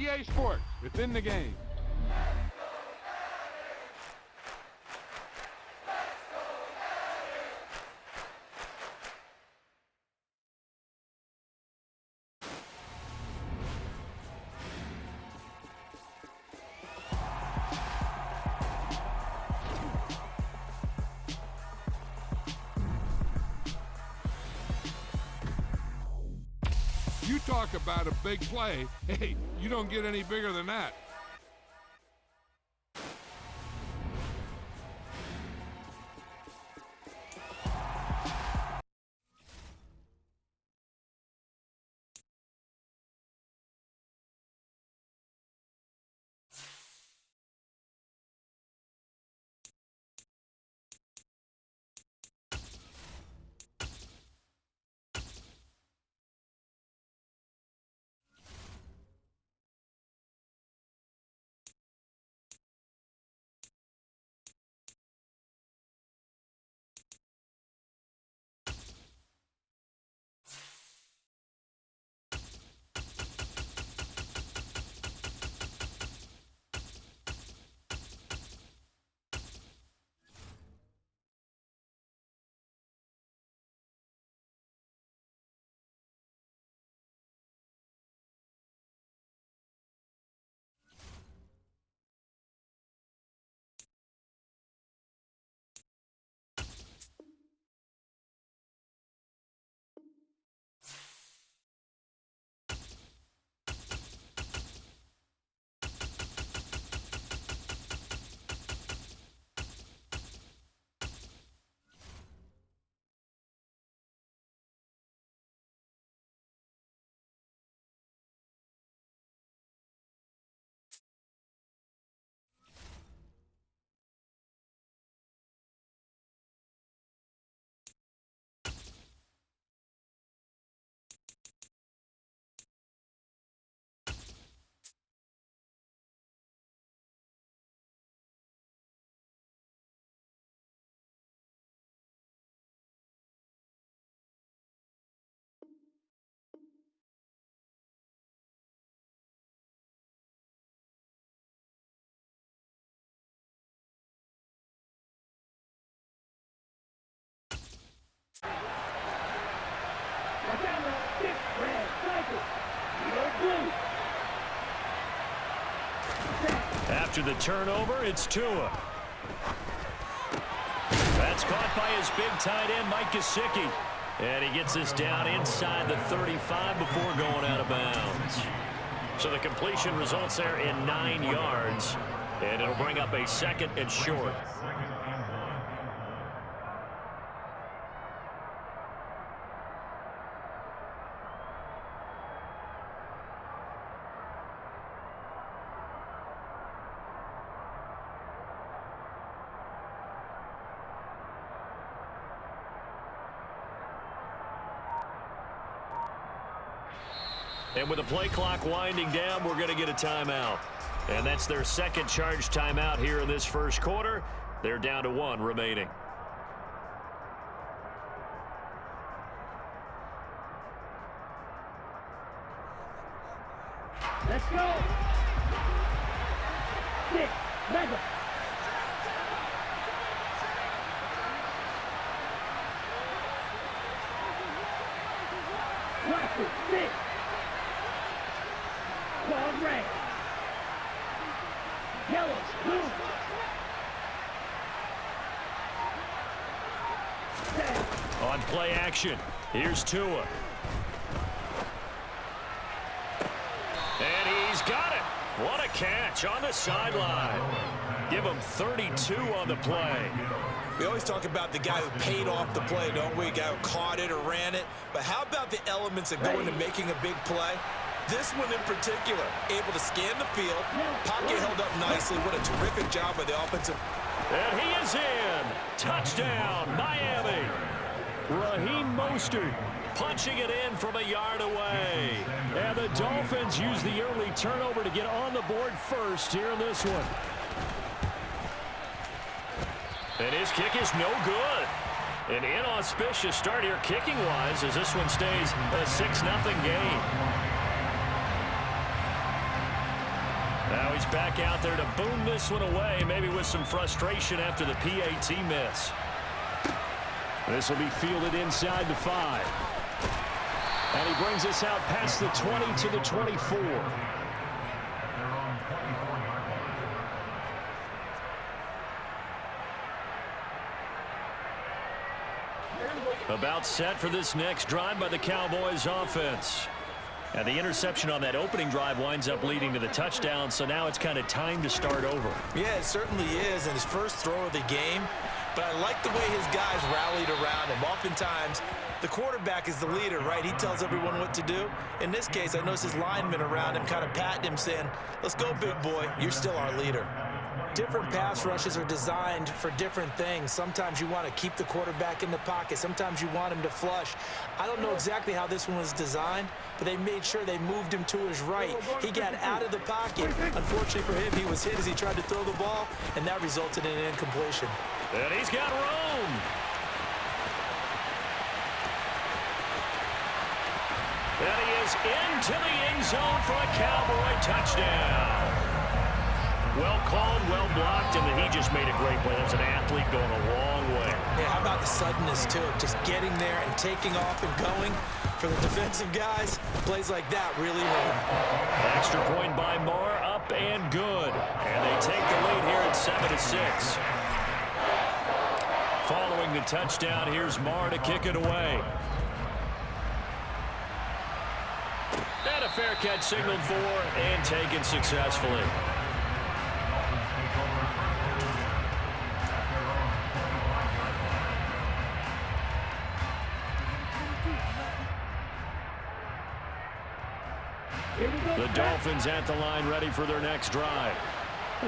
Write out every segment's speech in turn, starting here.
EA Sports. It's in the game. You talk about a big play. Hey, you don't get any bigger than that. After the turnover, it's Tua. That's caught by his big tight end, Mike Gesicki. And he gets this down inside the 35 before going out of bounds. So the completion results there in 9 yards. And it'll bring up a second and short. And with the play clock winding down, we're going to get a timeout. And that's their second charge timeout here in this first quarter. They're down to 1 remaining. Let's go. 6, mega. Watch it, 6. Ball red. Yellow, blue. 10. On play action, here's Tua. And he's got it. What a catch on the sideline. Give him 32 on the play. We always talk about the guy who paid off the play, don't we? A guy who caught it or ran it. But how about the elements that go into making a big play? This one in particular, able to scan the field, pocket held up nicely. What a terrific job by the offensive. And he is in. Touchdown, Miami. Raheem Mostert punching it in from a yard away. And the Dolphins use the early turnover to get on the board first here in this one. And his kick is no good. An inauspicious start here kicking-wise as this one stays a 6-0 game. Now he's back out there to boom this one away, maybe with some frustration after the PAT miss. This will be fielded inside the 5. And he brings us out past the 20 to the 24. About set for this next drive by the Cowboys offense. And the interception on that opening drive winds up leading to the touchdown, so now it's kind of time to start over. Yeah, it certainly is, and his first throw of the game. But I like the way his guys rallied around him. Oftentimes, the quarterback is the leader, right? He tells everyone what to do. In this case, I noticed his linemen around him kind of patting him, saying, let's go, big boy. You're still our leader. Different pass rushes are designed for different things. Sometimes you want to keep the quarterback in the pocket. Sometimes you want him to flush. I don't know exactly how this one was designed, but they made sure they moved him to his right. He got out of the pocket. Unfortunately for him, he was hit as he tried to throw the ball, and that resulted in an incompletion. And he's got room. And he is into the end zone for a Cowboy touchdown. Well called, well blocked, and he just made a great play. That was an athlete going a long way. Yeah, how about the suddenness, too? Just getting there and taking off and going. For the defensive guys, plays like that really hurt. Extra point by Moore, up and good. And they take the lead here at 7-6. Following the touchdown, here's Moore to kick it away. And a fair catch signaled for and taken successfully. The Dolphins at the line, ready for their next drive.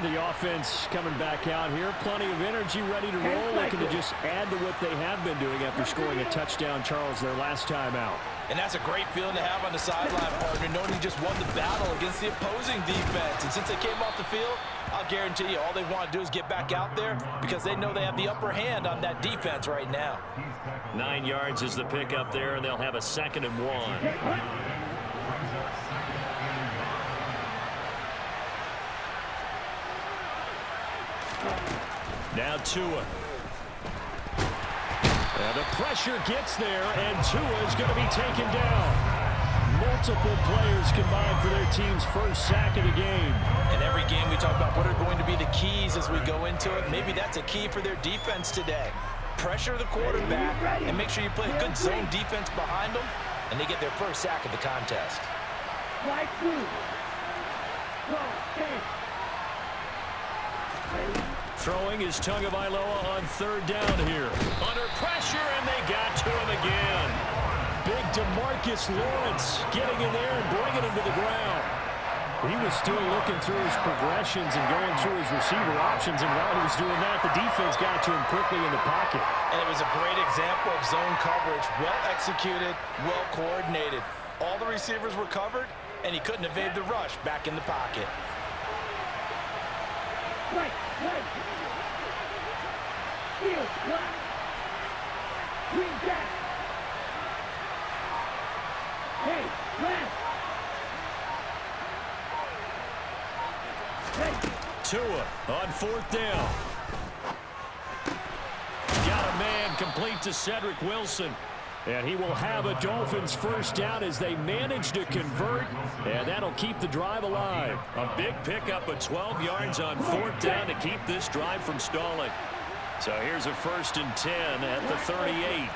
The offense coming back out here. Plenty of energy, ready to roll. Looking to just add to what they have been doing after scoring a touchdown, Charles, their last time out. And that's a great feeling to have on the sideline, partner, knowing he just won the battle against the opposing defense. And since they came off the field, I'll guarantee you all they want to do is get back out there because they know they have the upper hand on that defense right now. 9 yards is the pickup there, and they'll have a 2nd and 1. Now Tua. And the pressure gets there, and Tua is going to be taken down. Multiple players combined for their team's first sack of the game. In every game we talk about what are going to be the keys as we go into it. Maybe that's a key for their defense today. Pressure the quarterback and make sure you play a good zone defense behind them, and they get their first sack of the contest. Throwing is Tagovailoa on 3rd down here. Under pressure, and they got to him again. Big DeMarcus Lawrence getting in there and bringing him to the ground. He was still looking through his progressions and going through his receiver options, and while he was doing that, the defense got to him quickly in the pocket. And it was a great example of zone coverage. Well executed, well coordinated. All the receivers were covered, and he couldn't evade the rush back in the pocket. Right. Field, left. Green back. Hey, left. Hey. Tua on 4th down. Got a man complete to Cedric Wilson. And he will have a Dolphins first down as they manage to convert, and that'll keep the drive alive. A big pickup of 12 yards on 4th down to keep this drive from stalling. So here's a 1st and 10 at the 38.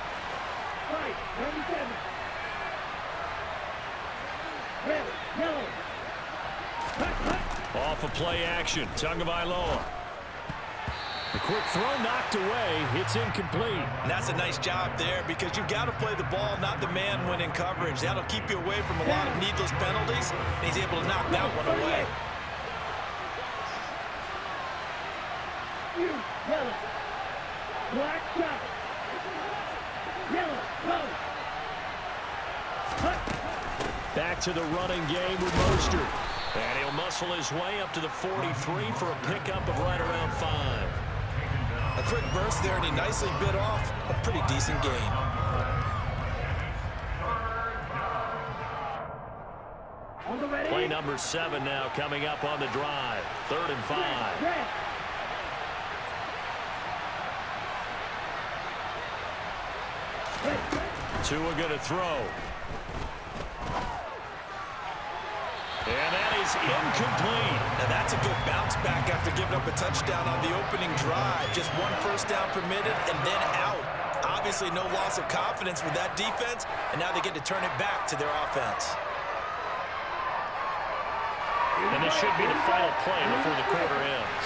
Off of play action, Tagovailoa. The quick throw knocked away. It's incomplete. And that's a nice job there because you've got to play the ball, not the man when in coverage. That'll keep you away from a lot of needless penalties. And he's able to knock that one away. Yellow. Black shot. Yellow. Go. Back to the running game with Mostert. And he'll muscle his way up to the 43 for a pickup of right around 5. A quick burst there, and he nicely bit off a pretty decent gain. Play number 7 now coming up on the drive. 3rd and 5. Red. Tua going to throw. And that is incomplete. Now that's a good bounce back after giving up a touchdown on the opening drive. Just 1 first down permitted and then out. Obviously no loss of confidence with that defense, and now they get to turn it back to their offense. And this should be the final play before the quarter ends.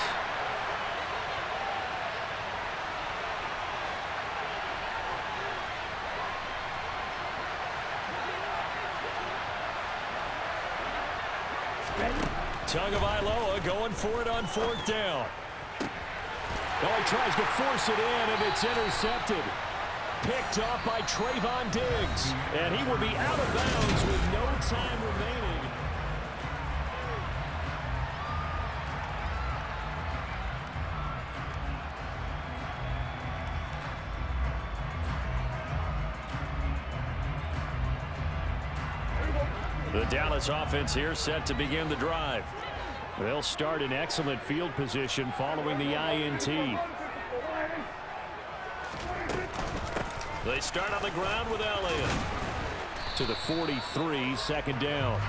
Tagovailoa going for it on 4th down. Oh, he tries to force it in, and it's intercepted. Picked up by Trayvon Diggs. And he will be out of bounds with no time remaining. The Dallas offense here set to begin the drive. They'll start in excellent field position following the INT. They start on the ground with Elliott. To the 43, 2nd down.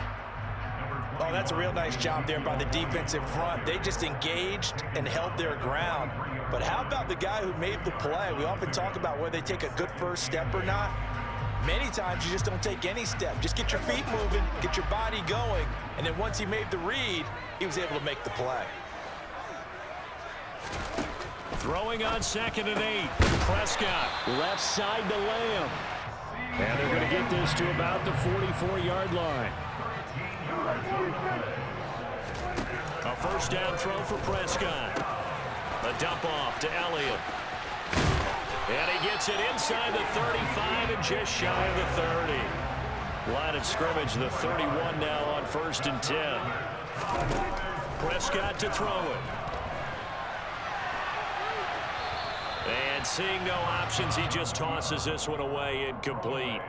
Oh, that's a real nice job there by the defensive front. They just engaged and held their ground. But how about the guy who made the play? We often talk about whether they take a good first step or not. Many times you just don't take any step. Just get your feet moving, get your body going, and then once he made the read, he was able to make the play. Throwing on 2nd and 8. Prescott, left side to Lamb. And they're going to get this to about the 44-yard line. A first down throw for Prescott. A dump off to Elliott. And he gets it inside the 35 and just shy of the 30. Line of scrimmage, the 31 now on 1st and 10. Prescott to throw it. And seeing no options, he just tosses this one away incomplete.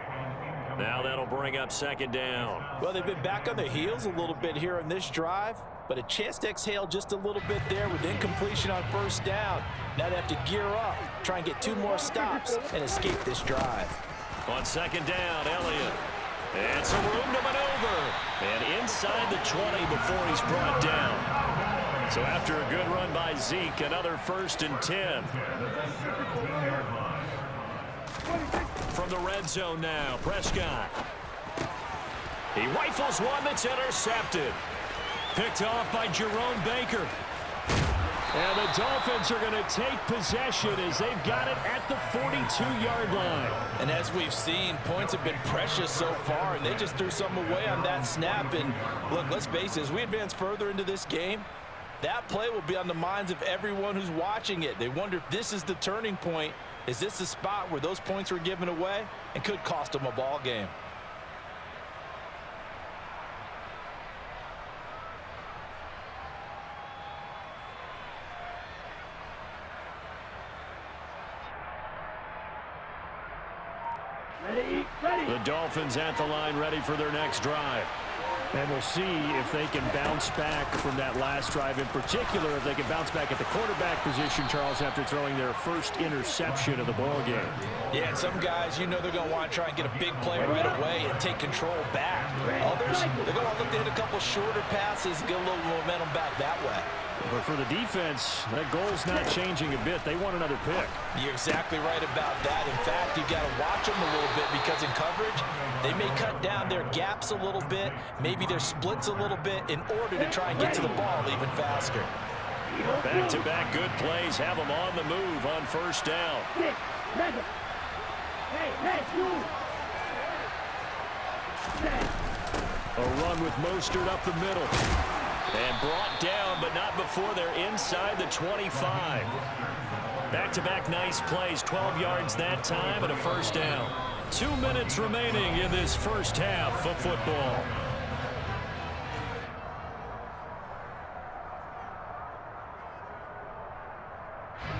Now that'll bring up 2nd down. Well, they've been back on their heels a little bit here on this drive, but a chance to exhale just a little bit there with incompletion on 1st down. Now they have to gear up, try and get 2 more stops and escape this drive. On 2nd down, Elliott. And some room to maneuver. And inside the 20 before he's brought down. So after a good run by Zeke, another 1st and 10. From the red zone now, Prescott. He rifles one that's intercepted. Picked off by Jerome Baker. And the Dolphins are going to take possession as they've got it at the 42-yard line. And as we've seen, points have been precious so far, and they just threw some away on that snap. And look, let's face it, as we advance further into this game, that play will be on the minds of everyone who's watching it. They wonder if this is the turning point. Is this the spot where those points were given away and could cost them a ball game? The Dolphins at the line ready for their next drive. And we'll see if they can bounce back from that last drive. In particular, if they can bounce back at the quarterback position, Charles, after throwing their first interception of the ball game. Yeah, and some guys, you know they're going to want to try and get a big play right away and take control back. Others, they're going to look to hit a couple shorter passes, get a little momentum back that way. But for the defense, that goal's not changing a bit. They want another pick. You're exactly right about that. In fact, you've got to watch them a little bit because in coverage, they may cut down their gaps a little bit, maybe their splits a little bit in order to try and get to the ball even faster. Back-to-back good plays have them on the move on 1st down. A run with Mostert up the middle. And brought down, but not before they're inside the 25. Back-to-back nice plays, 12 yards that time and a 1st down. 2 minutes remaining in this first half of football.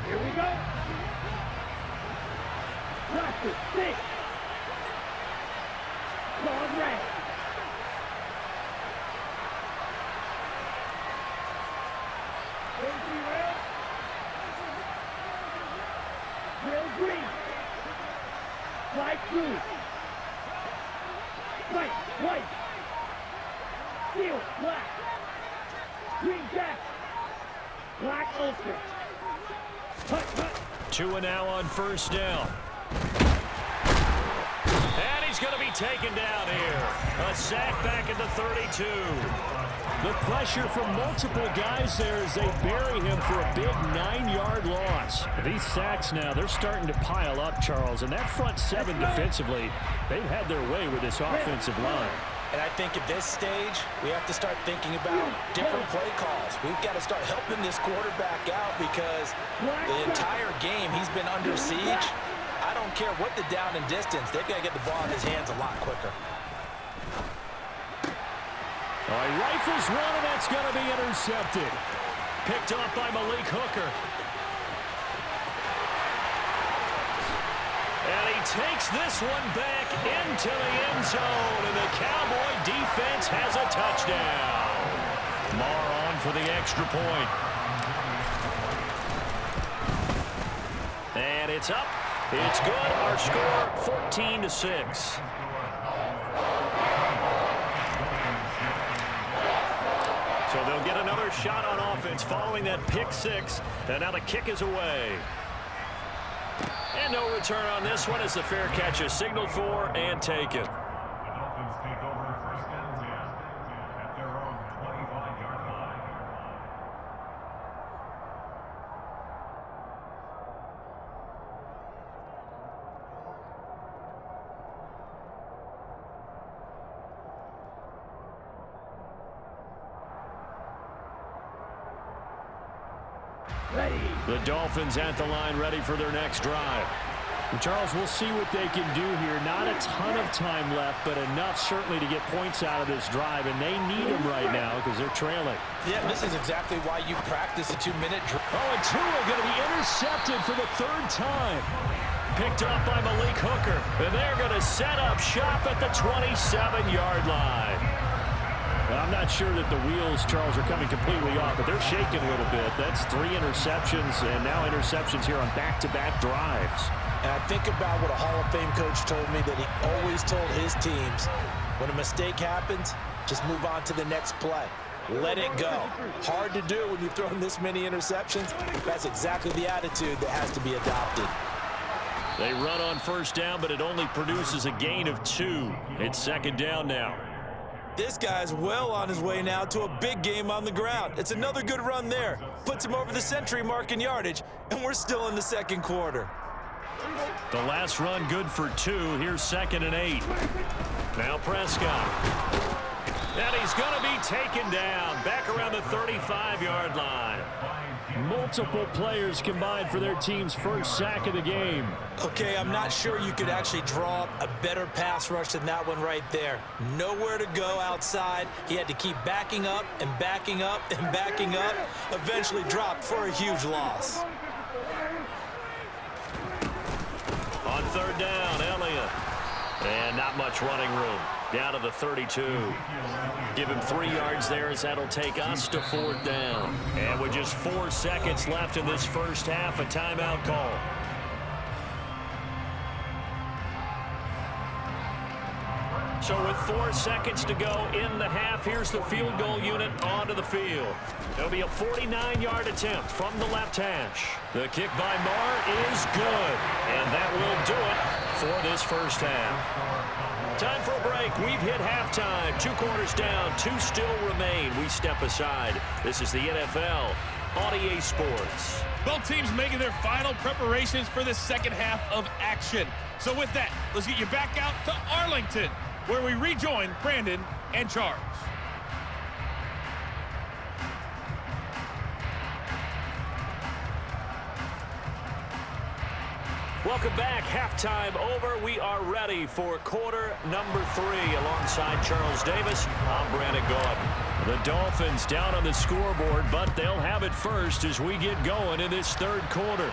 Here we go. Practice 6. Called red. Slide through. Right, white. Steel, black. Green jack. Black ulster. Hut. 2 and now on first down. And he's going to be taken down here. A sack back at the 32. The pressure from multiple guys there as they bury him for a big 9-yard loss. These sacks now, they're starting to pile up, Charles. And that front seven defensively, they've had their way with this offensive line. And I think at this stage, we have to start thinking about different play calls. We've got to start helping this quarterback out because the entire game he's been under siege. I don't care what the down and distance. They've got to get the ball in his hands a lot quicker. All right, rifles one, and that's going to be intercepted. Picked off by Malik Hooker. And he takes this one back into the end zone, and the Cowboy defense has a touchdown. Marr on for the extra point. And it's up. It's good. Our score, 14-6. So they'll get another shot on offense following that pick six. And now the kick is away. And no return on this one as the fair catch is signaled for and taken. The Dolphins take over first and 10 at their own 25-yard line. Ready. The Dolphins at the line ready for their next drive. And Charles, we'll see what they can do here. Not a ton of time left, but enough certainly to get points out of this drive, and they need them right now because they're trailing. Yeah, this is exactly why you practice a 2-minute drill. Oh, and Tua going to be intercepted for the 3rd time. Picked up by Malik Hooker, and they're going to set up shop at the 27-yard line. Well, I'm not sure that the wheels, Charles, are coming completely off, but they're shaking a little bit. That's 3 interceptions, and now interceptions here on back-to-back drives. And I think about what a Hall of Fame coach told me that he always told his teams, when a mistake happens, just move on to the next play. Let it go. Hard to do when you've thrown this many interceptions. That's exactly the attitude that has to be adopted. They run on first down, but it only produces a gain of 2. It's 2nd down now. This guy's well on his way now to a big game on the ground. It's another good run there. Puts him over the century mark in yardage, and we're still in the 2nd quarter. The last run good for 2. Here's 2nd and 8. Now Prescott. And he's going to be taken down back around the 35-yard line. Multiple players combined for their team's first sack of the game. Okay, I'm not sure you could actually draw up a better pass rush than that one right there. Nowhere to go outside. He had to keep backing up and backing up and backing up. Eventually dropped for a huge loss. On 3rd down, Elliott. And not much running room. Down to the 32. Give him 3 yards there as that'll take us to 4th down. And with just 4 seconds left in this first half, a timeout call. So with 4 seconds to go in the half, here's the field goal unit onto the field. It'll be a 49-yard attempt from the left hash. The kick by Marr is good. And that will do it for this first half. Time for a break. We've hit halftime. 2 quarters down. 2 still remain. We step aside. This is the NFL on EA Sports. Both teams making their final preparations for the second half of action. So with that, let's get you back out to Arlington, where we rejoin Brandon and Charles. Welcome back. Halftime over. We are ready for quarter number 3. Alongside Charles Davis, I'm Brandon Gaudin. The Dolphins down on the scoreboard, but they'll have it first as we get going in this 3rd quarter.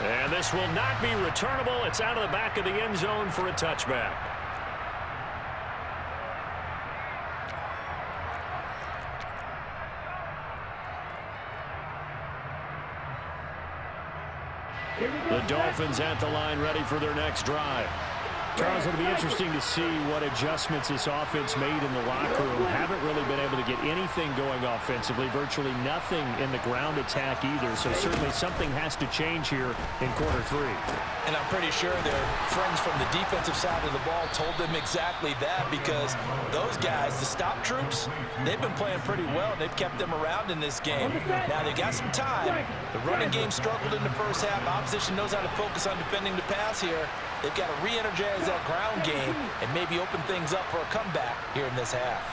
And this will not be returnable. It's out of the back of the end zone for a touchback. The Dolphins at the line ready for their next drive. Charles, it'll be interesting to see what adjustments this offense made in the locker room. Haven't really been able to get anything going offensively, virtually nothing in the ground attack either. So certainly something has to change here in quarter 3. And I'm pretty sure their friends from the defensive side of the ball told them exactly that, because those guys, the stop troops, they've been playing pretty well. They've kept them around in this game. Now they got some time. The running game struggled in the first half. Opposition knows how to focus on defending the pass here. They've got to re-energize that ground game and maybe open things up for a comeback here in this half.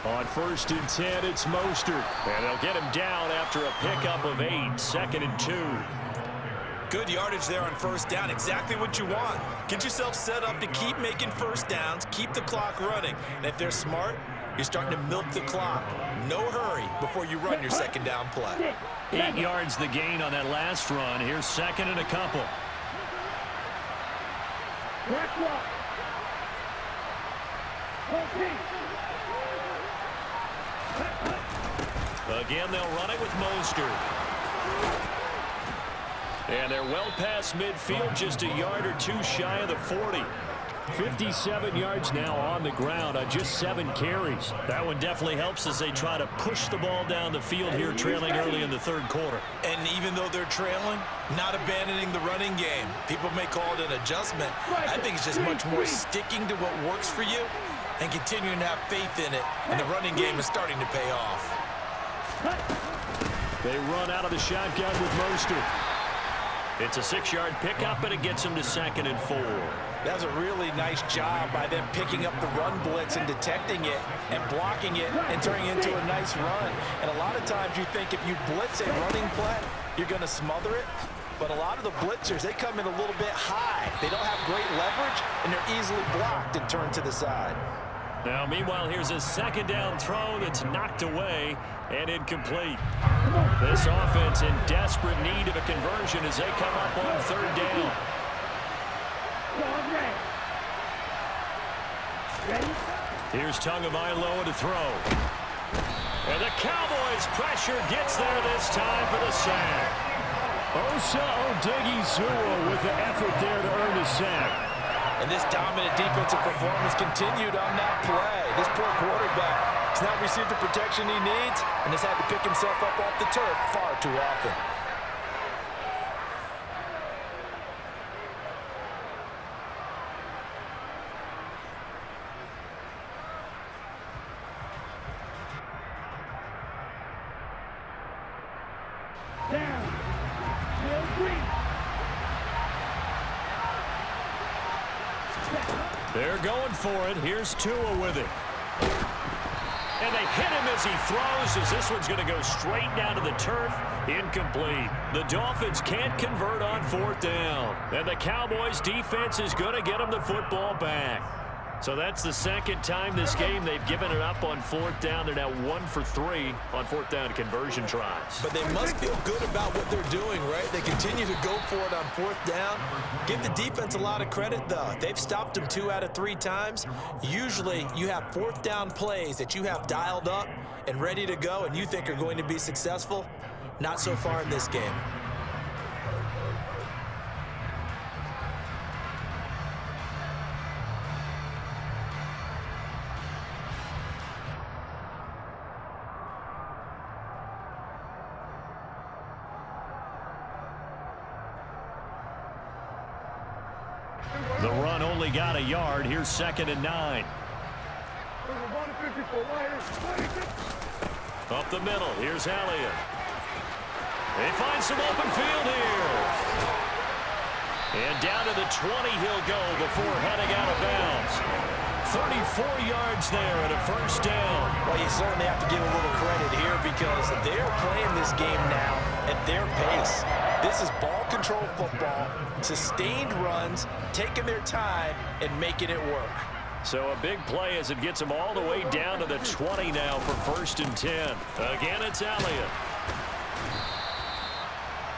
On 1st and 10, it's Mostert. And they'll get him down after a pickup of 8, 2nd and 2. Good yardage there on 1st down. Exactly what you want. Get yourself set up to keep making 1st downs, keep the clock running. And if they're smart, you're starting to milk the clock. No hurry before you run your 2nd down play. 8 yards the gain on that last run. Here's 2nd and a couple. Black block. Again, they'll run it with Mostert. And they're well past midfield, just a yard or 2 shy of the 40. 57 yards now on the ground on just 7 carries. That one definitely helps as they try to push the ball down the field here, trailing early in the 3rd quarter. And even though they're trailing, not abandoning the running game. People may call it an adjustment. I think it's just much more sticking to what works for you and continuing to have faith in it. And the running game is starting to pay off. They run out of the shotgun with Mostert. It's a 6-yard pickup, and it gets them to 2nd and 4. That was a really nice job by them picking up the run blitz and detecting it and blocking it and turning it into a nice run. And a lot of times you think if you blitz a running play, you're going to smother it. But a lot of the blitzers, they come in a little bit high. They don't have great leverage, and they're easily blocked and turned to the side. Now, meanwhile, here's a 2nd down throw that's knocked away and incomplete. This offense in desperate need of a conversion as they come up on 3rd down. Here's Tagovailoa to throw. And the Cowboys pressure gets there this time for the sack. Osa Odighizuwa with the effort there to earn the sack. And this dominant defensive performance continued on that play. This poor quarterback has not received the protection he needs and has had to pick himself up off the turf far too often. Down. Will Green. They're going for it. Here's Tua with it. And they hit him as he throws, as this one's going to go straight down to the turf. Incomplete. The Dolphins can't convert on 4th down. And the Cowboys defense is going to get them the football back. So that's the 2nd time this game they've given it up on 4th down. They're now 1 for 3 on 4th down conversion tries. But they must feel good about what they're doing, right? They continue to go for it on 4th down. Give the defense a lot of credit, though. They've stopped them 2 out of 3 times. Usually you have 4th down plays that you have dialed up and ready to go and you think are going to be successful. Not so far in this game. The run only got a yard. Here's 2nd and 9. Up the middle. Here's Elliott. They find some open field here. And down to the 20 he'll go before heading out of bounds. 34 yards there and a 1st down. Well, you certainly have to give a little credit here because they're playing this game now at their pace. This is ball control football, sustained runs, taking their time and making it work. So a big play as it gets them all the way down to the 20 now for 1st and 10. Again, it's Elliott.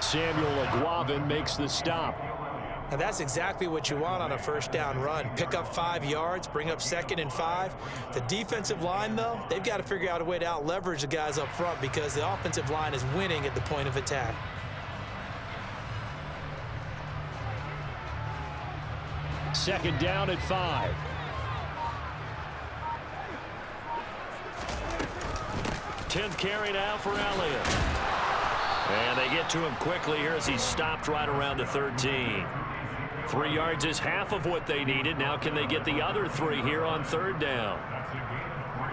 Samuel Aguavin makes the stop. And that's exactly what you want on a 1st down run. Pick up 5 yards, bring up 2nd and 5. The defensive line, though, they've got to figure out a way to out-leverage the guys up front because the offensive line is winning at the point of attack. Second down at 5. Tenth carry now for Elliott. And they get to him quickly here as he stopped right around the 13. 3 yards is half of what they needed. Now can they get the other 3 here on third down? That's a gain of 3.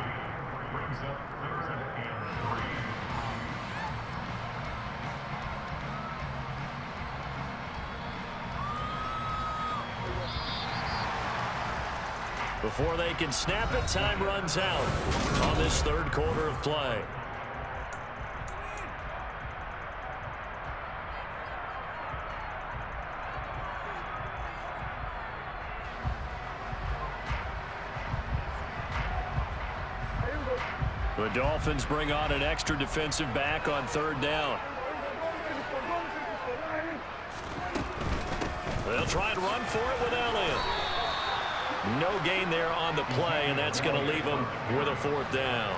Brings up 3rd and 3. Before they can snap it, time runs out on this third quarter of play. The Dolphins bring on an extra defensive back on third down. They'll try and run for it with Elliott. No gain there on the play, and that's going to leave them with a 4th down.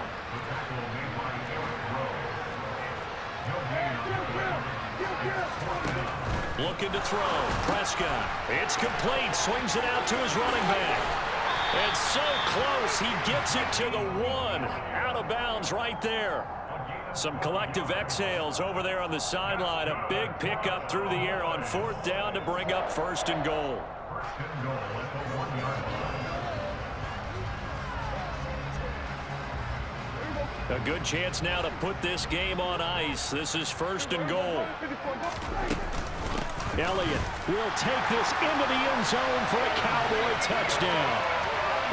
Looking to throw. Prescott. It's complete. Swings it out to his running back. It's so close. He gets it to the 1. Out of bounds right there. Some collective exhales over there on the sideline. A big pickup through the air on 4th down to bring up 1st and goal. A good chance now to put this game on ice. This is 1st and goal. Elliott will take this into the end zone for a Cowboy touchdown.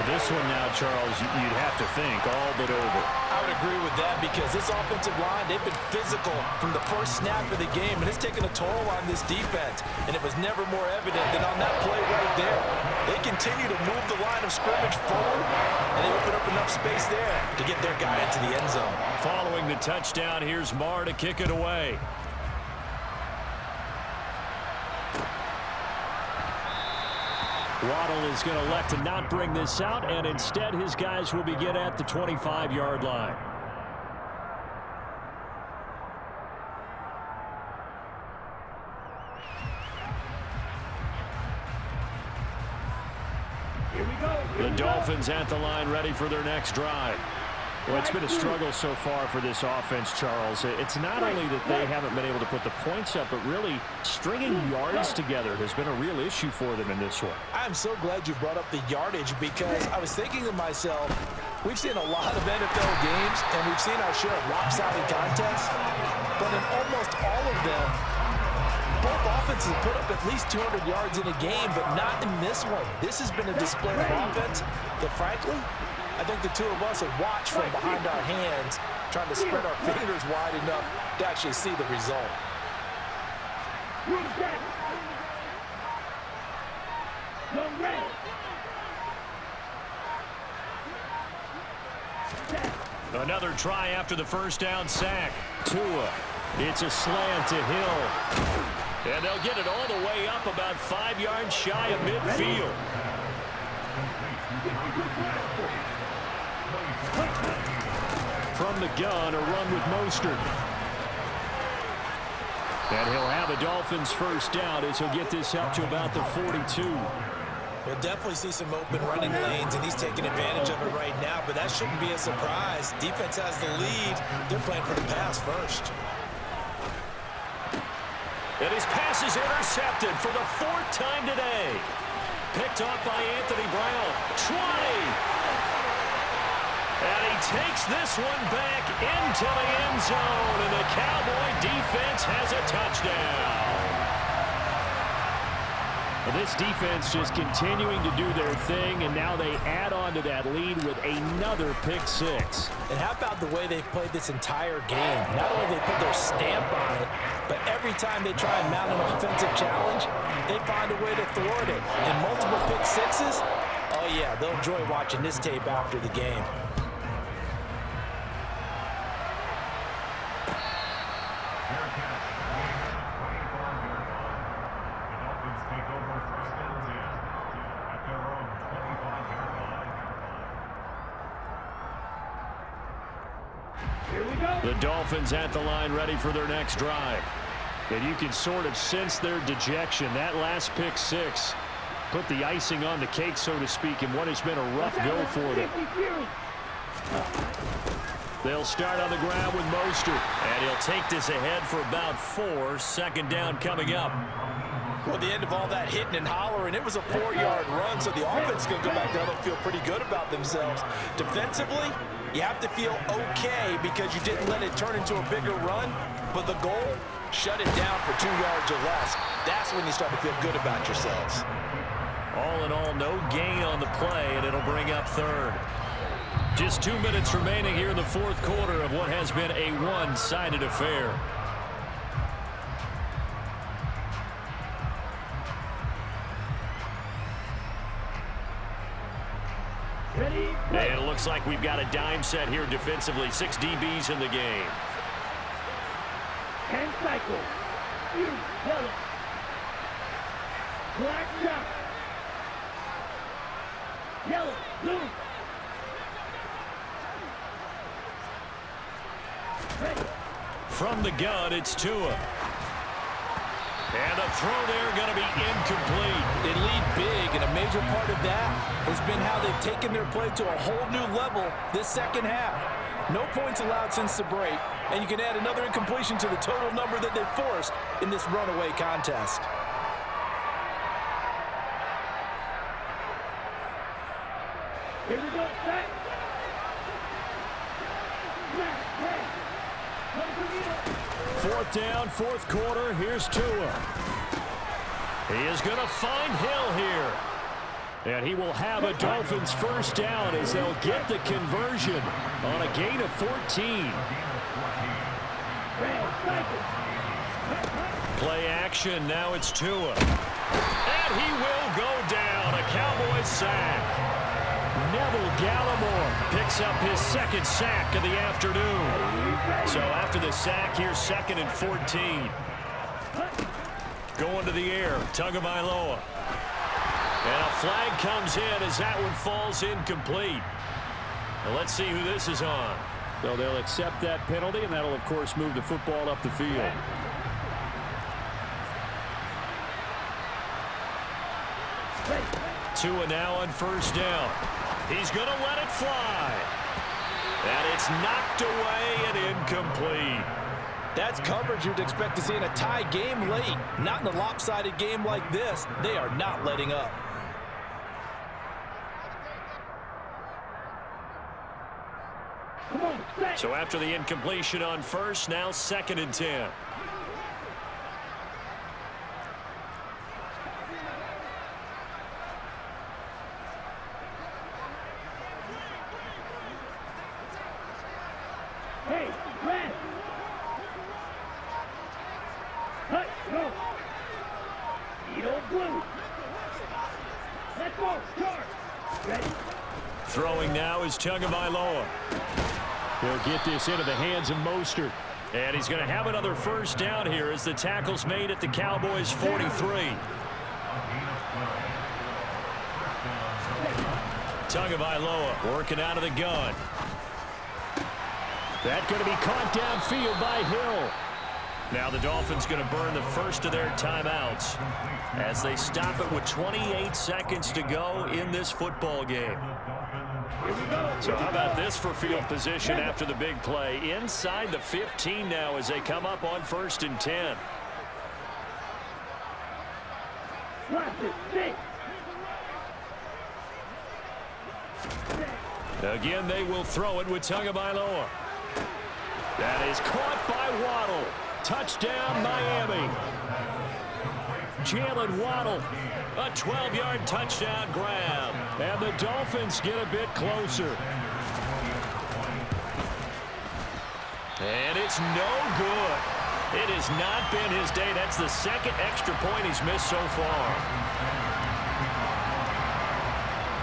This one now, Charles, you'd have to think all but over. I would agree with that because this offensive line, they've been physical from the first snap of the game, and it's taken a toll on this defense, and it was never more evident than on that play right there. They continue to move the line of scrimmage forward, and they open up enough space there to get their guy into the end zone. Following the touchdown, here's Marr to kick it away. Waddle is going to elect to not bring this out, and instead his guys will begin at the 25-yard line. Here we go. The Dolphins at the line ready for their next drive. Well, it's been a struggle so far for this offense, Charles. It's not only that they haven't been able to put the points up, but really stringing yards together has been a real issue for them in this one. I'm so glad you brought up the yardage because I was thinking to myself, we've seen a lot of NFL games and we've seen our share of lopsided contests, but in almost all of them, both offenses put up at least 200 yards in a game, but not in this one. This has been a display of offense that, frankly, I think the two of us have watched from behind our hands, trying to spread our fingers wide enough to actually see the result. Another try after the first down sack. Tua. It's a slant to Hill. And they'll get it all the way up about 5 yards shy of midfield. From the gun, a run with Mostert. And he'll have a Dolphins first down as he'll get this up to about the 42. You'll definitely see some open running lanes, and he's taking advantage of it right now, but that shouldn't be a surprise. Defense has the lead. They're playing for the pass first. And his pass is intercepted for the 4th time today. Picked off by Anthony Brown. 20. And he takes this one back into the end zone, and the Cowboy defense has a touchdown. Well, this defense just continuing to do their thing, and now they add on to that lead with another pick 6. And how about the way they've played this entire game? Not only they put their stamp on it, but every time they try and mount an offensive challenge, they find a way to thwart it. And multiple pick 6s, oh yeah, they'll enjoy watching this tape after the game. The Dolphins at the line ready for their next drive. And you can sort of sense their dejection. That last pick 6 put the icing on the cake, so to speak, in what has been a rough go for them. They'll start on the ground with Mostert. And he'll take this ahead for about 4. Second down coming up. Well, at the end of all that hitting and hollering, it was a 4-yard run, so the offense is going to go back down and feel pretty good about themselves. Defensively, you have to feel okay because you didn't let it turn into a bigger run, but the goal, shut it down for 2 yards or less. That's when you start to feel good about yourselves. All in all, no gain on the play, and it'll bring up 3rd. Just 2 minutes remaining here in the 4th quarter of what has been a one-sided affair. And it looks like we've got a dime set here defensively. 6 DBs in the game. And cycle. Yellow. Black shot. Yellow. Blue. Ready. From the gun, it's Tua. And the throw there going to be incomplete. They lead big, and a major part of that has been how they've taken their play to a whole new level this second half. No points allowed since the break, and you can add another incompletion to the total number that they've forced in this runaway contest. Here we go. Set. Fourth down, 4th quarter. Here's Tua. He is going to find Hill here. And he will have a Dolphins first down as they'll get the conversion on a gain of 14. Play action. Now it's Tua. And he will go down. A Cowboys sack. Neville Gallimore picks up his 2nd sack of the afternoon. So after the sack, here's 2nd and 14. Going to the air, Tagovailoa. And a flag comes in as that one falls incomplete. Now let's see who this is on. So they'll accept that penalty, and that'll, of course, move the football up the field. Tua now on first down. He's going to let it fly. And it's knocked away and incomplete. That's coverage you'd expect to see in a tie game late. Not in a lopsided game like this. They are not letting up. So after the incompletion on first, now 2nd and 10. Hey, red. Cut, go. Edo blue. Let's go, start. Ready. Throwing now is Tagovailoa. They'll get this into the hands of Mostert. And he's going to have another first down here as the tackle's made at the Cowboys 43. Tagovailoa working out of the gun. That's going to be caught downfield by Hill. Now the Dolphins going to burn the first of their timeouts as they stop it with 28 seconds to go in this football game. So how about this for field position after the big play? Inside the 15 now as they come up on 1st and 10. Again, they will throw it with Tagovailoa. That is caught by Waddle. Touchdown, Miami. Jalen Waddle. A 12-yard touchdown grab. And the Dolphins get a bit closer. And it's no good. It has not been his day. That's the 2nd extra point he's missed so far.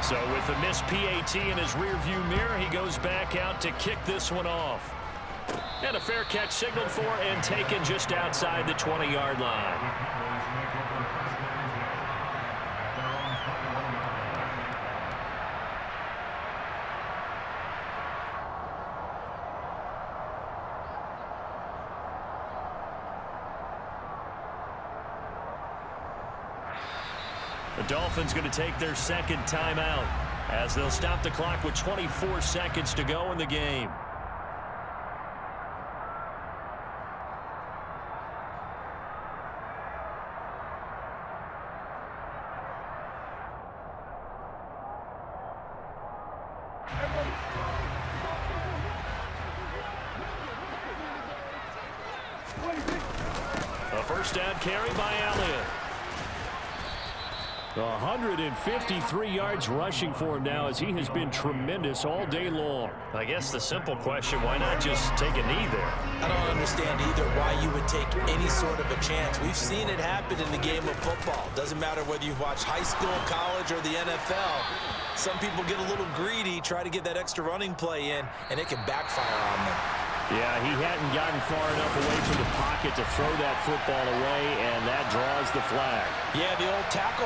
So with the missed PAT in his rearview mirror, he goes back out to kick this one off. And a fair catch signaled for and taken just outside the 20-yard line. The Dolphins going to take their second timeout as they'll stop the clock with 24 seconds to go in the game. A first down carry by Elliott. 153 yards rushing for him now as he has been tremendous all day long. I guess the simple question, why not just take a knee there? I don't understand either why you would take any sort of a chance. We've seen it happen in the game of football. Doesn't matter whether you've watched high school, college, or the NFL. Some people get a little greedy, try to get that extra running play in, and it can backfire on them. Yeah, he hadn't gotten far enough away from the pocket to throw that football away, and that draws the flag. Yeah, the old tackle